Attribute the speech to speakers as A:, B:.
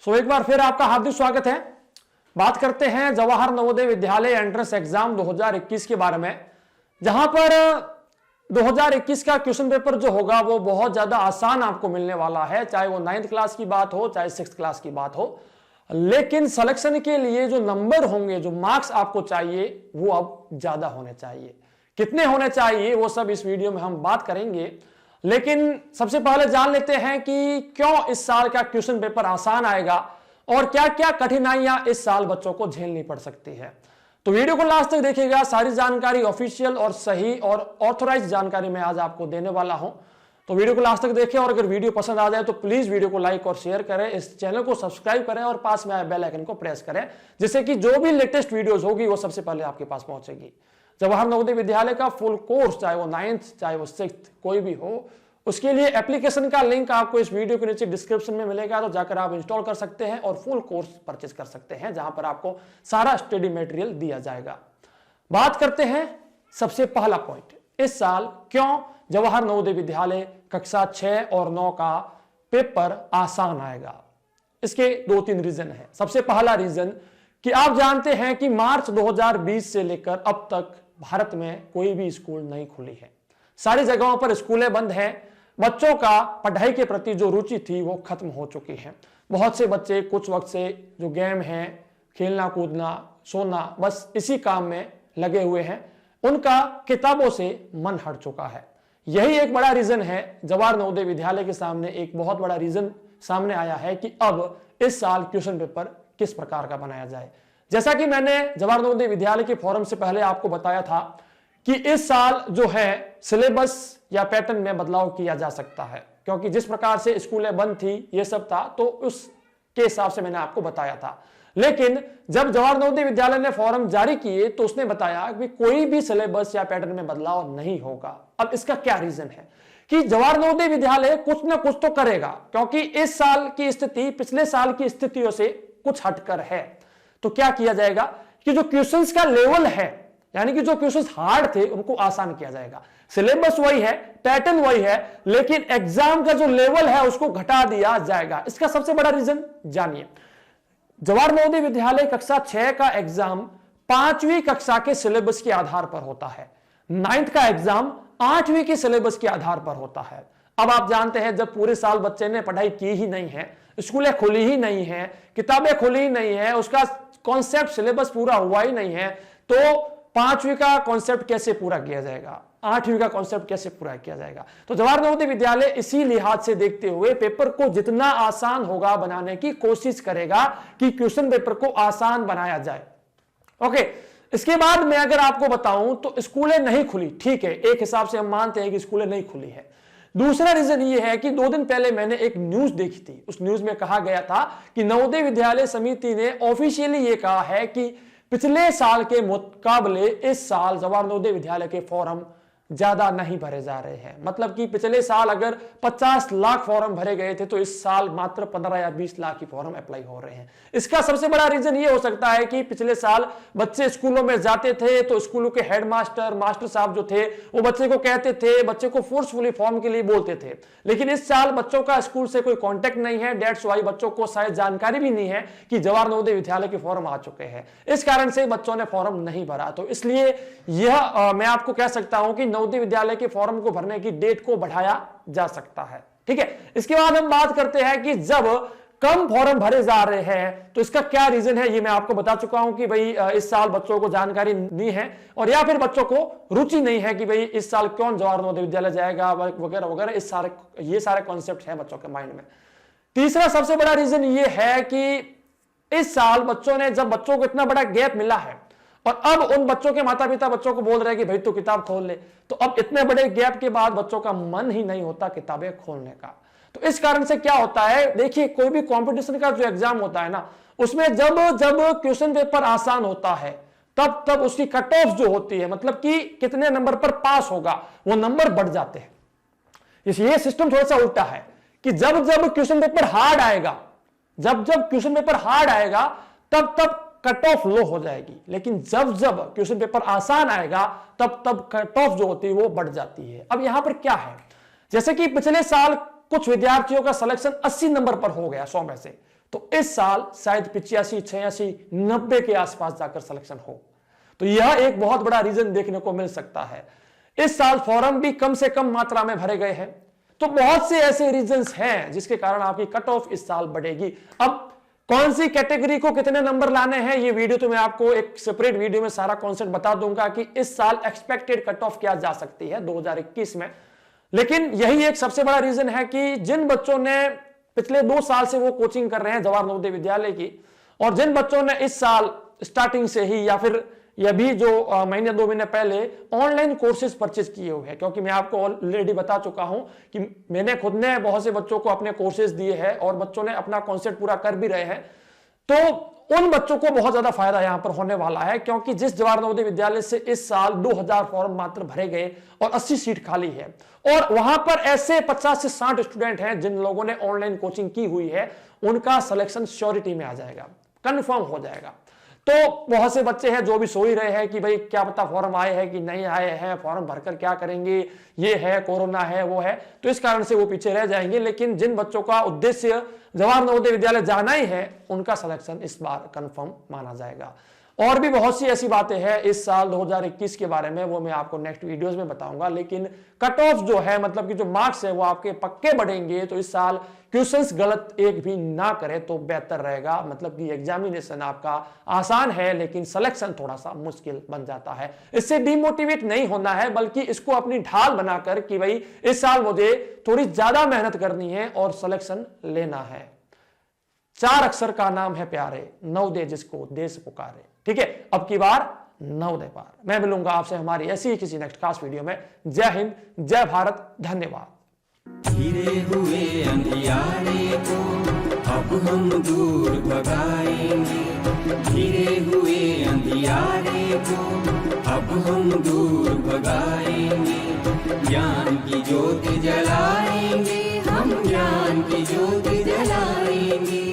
A: सो एक बार फिर आपका हार्दिक स्वागत है। बात करते हैं जवाहर नवोदय विद्यालय एंट्रेंस एग्जाम 2021 के बारे में, जहां पर 2021 का क्वेश्चन पेपर जो होगा वो बहुत ज्यादा आसान आपको मिलने वाला है, चाहे वो 9th क्लास की बात हो चाहे 6th क्लास की बात हो। लेकिन सिलेक्शन के लिए जो नंबर होंगे, जो मार्क्स आपको चाहिए वो अब ज्यादा होने चाहिए। कितने होने चाहिए वो सब इस वीडियो में हम बात करेंगे। लेकिन सबसे पहले जान लेते हैं कि क्यों इस साल का क्वेश्चन पेपर आसान आएगा और क्या क्या कठिनाइयां इस साल बच्चों को झेलनी पड़ सकती है। तो वीडियो को लास्ट तक देखिएगा, सारी जानकारी ऑफिशियल और सही और ऑथोराइज जानकारी मैं आज आपको देने वाला हूं। तो वीडियो को लास्ट तक देखें और अगर वीडियो पसंद आ जाए तो प्लीज वीडियो को लाइक और शेयर करें, इस चैनल को सब्सक्राइब करें और पास में आए बेल आइकन को प्रेस करें, जिससे कि जो भी लेटेस्ट वीडियोस होगी वो सबसे पहले आपके पास पहुंचेगी। जवाहर नवोदय विद्यालय का फुल कोर्स, चाहे वो 9th चाहे वो 6th कोई भी हो, उसके लिए एप्लीकेशन का लिंक आपको इस वीडियो के नीचे डिस्क्रिप्शन में मिलेगा, तो जाकर आप इंस्टॉल कर सकते हैं और फुल कोर्स परचेज कर सकते हैं, जहां पर आपको सारा स्टडी मटेरियल दिया जाएगा। बात करते हैं सबसे पहला पॉइंट, इस साल क्यों जवाहर नवोदय विद्यालय कक्षा 6 और 9 का पेपर आसान आएगा। इसके 2-3 रीजन है। सबसे पहला रीजन कि आप जानते हैं कि मार्च 2020 से लेकर अब तक भारत में कोई भी स्कूल नहीं खुली है, सारी जगहों पर स्कूलें बंद हैं। बच्चों का पढ़ाई के प्रति जो रुचि थी वो खत्म हो चुकी है। बहुत से बच्चे कुछ वक्त से जो गेम है, खेलना कूदना सोना, बस इसी काम में लगे हुए हैं, उनका किताबों से मन हट चुका है। यही एक बड़ा रीजन है। जवाहर नवोदय विद्यालय के सामने एक बहुत बड़ा रीजन सामने आया है कि अब इस साल क्वेश्चन पेपर किस प्रकार का बनाया जाए। जैसा कि मैंने जवाहर नवोदय विद्यालय के फोरम से पहले आपको बताया था कि इस साल जो है सिलेबस या पैटर्न में बदलाव किया जा सकता है, क्योंकि जिस प्रकार से स्कूलें बंद थी ये सब था, तो उसके हिसाब से मैंने आपको बताया था। लेकिन जब जवाहर नवोदय विद्यालय ने फॉर्म जारी किए तो उसने बताया कि कोई भी सिलेबस या पैटर्न में बदलाव नहीं होगा। अब इसका क्या रीजन है कि जवाहर नवोदय विद्यालय कुछ ना कुछ तो करेगा, क्योंकि इस साल की स्थिति पिछले साल की स्थितियों से कुछ हटकर है। तो क्या किया जाएगा कि जो क्वेश्चंस का लेवल है, यानी कि जो क्वेश्चंस हार्ड थे उनको आसान किया जाएगा। सिलेबस वही है, पैटर्न वही है, लेकिन एग्जाम का जो लेवल है उसको घटा दिया जाएगा। इसका सबसे बड़ा रीजन जानिए। जवाहर नवोदय विद्यालय कक्षा 6 का एग्जाम 5वीं कक्षा के सिलेबस के आधार पर होता है, 9th का एग्जाम 8वीं के सिलेबस के आधार पर होता है। अब आप जानते हैं जब पूरे साल बच्चे ने पढ़ाई की ही नहीं है, स्कूलें खुली ही नहीं है, किताबें खुली ही नहीं है, उसका कॉन्सेप्ट सिलेबस पूरा हुआ ही नहीं है, तो 5वीं का कॉन्सेप्ट कैसे पूरा किया जाएगा, 8वीं का कॉन्सेप्ट कैसे पूरा किया जाएगा। तो जवाहर नवोदय विद्यालय इसी लिहाज से देखते हुए पेपर को जितना आसान होगा बनाने की कोशिश करेगा कि क्वेश्चन पेपर को आसान बनाया जाए। ओके, इसके बाद मैं अगर आपको बताऊं तो स्कूलें नहीं खुली, ठीक है, एक हिसाब से हम मानते हैं कि स्कूलें नहीं खुली है। दूसरा रीजन यह है कि 2 दिन पहले मैंने एक न्यूज देखी थी, उस न्यूज में कहा गया था कि नवोदय विद्यालय समिति ने ऑफिशियली यह कहा है कि पिछले साल के मुकाबले इस साल जवाहर नवोदय विद्यालय के फॉर्म ज्यादा नहीं भरे जा रहे हैं। मतलब कि पिछले साल अगर 50 लाख फॉर्म भरे गए थे तो इस साल मात्र 15 या 20 लाख की फॉर्म अप्लाई हो रहे हैं। इसका सबसे बड़ा रीजन ये हो सकता है कि पिछले साल बच्चे स्कूलों में जाते थे तो स्कूलों के हेडमास्टर मास्टर साहब जो थे वो बच्चे को कहते थे, बच्चे को फोर्सफुली फॉर्म के लिए बोलते थे। लेकिन इस साल बच्चों का स्कूल से कोई कॉन्टेक्ट नहीं है, डेट्स वाई बच्चों को शायद जानकारी भी नहीं है कि जवाहर नवोदय विद्यालय के फॉर्म आ चुके हैं। इस कारण से बच्चों ने फॉर्म नहीं भरा। तो इसलिए यह मैं आपको कह सकता हूं कि नवोदय विद्यालय के फॉर्म को भरने की डेट को बढ़ाया जा सकता है। ठीक है, इसके बाद हम बात करते हैं कि जब कम फॉर्म भरे जा रहे हैं तो इसका क्या रीजन है। ये मैं आपको बता चुका हूं कि भाई इस साल बच्चों को जानकारी नहीं है और या फिर बच्चों को रुचि नहीं है कि भाई इस साल कौन जवाहर नवोदय विद्यालय जाएगा वगैरह वगैरह, ये सारे कॉन्सेप्ट हैं बच्चों के माइंड में। तीसरा सबसे बड़ा रीजन ये है कि इस साल बच्चों ने, जब बच्चों को इतना बड़ा गैप मिला है और अब उन बच्चों के माता पिता बच्चों को बोल रहे हैं कि भाई तू किताब खोल ले, तो अब इतने बड़े गैप के बाद बच्चों का मन ही नहीं होता किताबें खोलने का। तो इस कारण से क्या होता है, देखिए कोई भी कंपटीशन का जो एग्जाम होता है ना, उसमें जब जब क्वेश्चन पेपर आसान होता है तब तब उसकी कट ऑफ जो होती है, मतलब कि कितने नंबर पर पास होगा, वो नंबर बढ़ जाते हैं। ये सिस्टम थोड़ा सा उल्टा है कि जब जब क्वेश्चन पेपर हार्ड आएगा, जब जब क्वेश्चन पेपर हार्ड आएगा तब तब कट ऑफ लो हो जाएगी, लेकिन जब जब क्वेश्चन पेपर आसान आएगा तब तब कट ऑफ जो होती है वो बढ़ जाती है। अब यहां पर क्या है, जैसे कि पिछले साल कुछ विद्यार्थियों का सिलेक्शन 80 नंबर पर हो गया 100 में से, तो इस साल शायद 85, 86, 90 के आसपास जाकर सिलेक्शन हो। तो यह एक बहुत बड़ा रीजन देखने को मिल सकता है। इस साल फॉर्म भी कम से कम मात्रा में भरे गए हैं। तो बहुत से ऐसे रीजंस हैं जिसके कारण आपकी कट ऑफ इस साल बढ़ेगी। अब कौन सी कैटेगरी को कितने नंबर लाने हैं, ये वीडियो तो मैं आपको एक सेपरेट वीडियो में सारा कॉन्सेप्ट बता दूंगा कि इस साल एक्सपेक्टेड कट ऑफ क्या जा सकती है 2021 में। लेकिन यही एक सबसे बड़ा रीजन है कि जिन बच्चों ने पिछले 2 साल से वो कोचिंग कर रहे हैं जवाहर नवोदय विद्यालय की, और जिन बच्चों ने इस साल स्टार्टिंग से ही या फिर यह भी जो महीने 2 महीने पहले ऑनलाइन कोर्सेज परचेज किए हुए हैं, क्योंकि मैं आपको ऑलरेडी बता चुका हूं कि मैंने खुद ने बहुत से बच्चों को अपने कोर्सेज दिए हैं और बच्चों ने अपना कॉन्सेप्ट पूरा कर भी रहे हैं। तो उन बच्चों को बहुत ज्यादा फायदा यहां पर होने वाला है, क्योंकि जिस जवाहर नवोदय विद्यालय से इस साल 2000 फॉर्म मात्र भरे गए और 80 सीट खाली है, और वहां पर ऐसे 50 से 60 स्टूडेंट हैं जिन लोगों ने ऑनलाइन कोचिंग की हुई है, उनका सिलेक्शन श्योरिटी में आ जाएगा, कंफर्म हो जाएगा। तो बहुत से बच्चे हैं जो भी सोच रहे हैं कि भाई क्या पता फॉर्म आए हैं कि नहीं आए हैं, फॉर्म भरकर क्या करेंगे, ये है कोरोना है वो है, तो इस कारण से वो पीछे रह जाएंगे। लेकिन जिन बच्चों का उद्देश्य जवाहर नवोदय विद्यालय जाना ही है, उनका सिलेक्शन इस बार कंफर्म माना जाएगा। और भी बहुत सी ऐसी बातें हैं इस साल 2021 के बारे में, वो मैं आपको नेक्स्ट वीडियोस में बताऊंगा। लेकिन कट ऑफ जो है, मतलब कि जो मार्क्स है वो आपके पक्के बढ़ेंगे। तो इस साल क्वेश्चंस गलत एक भी ना करे तो बेहतर रहेगा। मतलब कि एग्जामिनेशन आपका आसान है लेकिन सिलेक्शन थोड़ा सा मुश्किल बन जाता है। इससे डिमोटिवेट नहीं होना है, बल्कि इसको अपनी ढाल बनाकर कि भाई इस साल मुझे थोड़ी ज्यादा मेहनत करनी है और सिलेक्शन लेना है। 4 अक्षर का नाम है प्यारे, नवोदय जिसको देश पुकारे। ठीक है, अब की बार नवोदय पार। मैं मिलूंगा आपसे हमारी ऐसी ही किसी नेक्स्ट खास वीडियो में। जय हिंद, जय भारत, धन्यवाद।
B: घिरे हुए अंधियारे को अब हम दूर भगाएंगे, घिरे हुए अंधियारे को अब हम दूर भगाएंगे, ज्ञान की ज्योति जलाएंगे, हम ज्ञान की ज्योति जलाएंगे।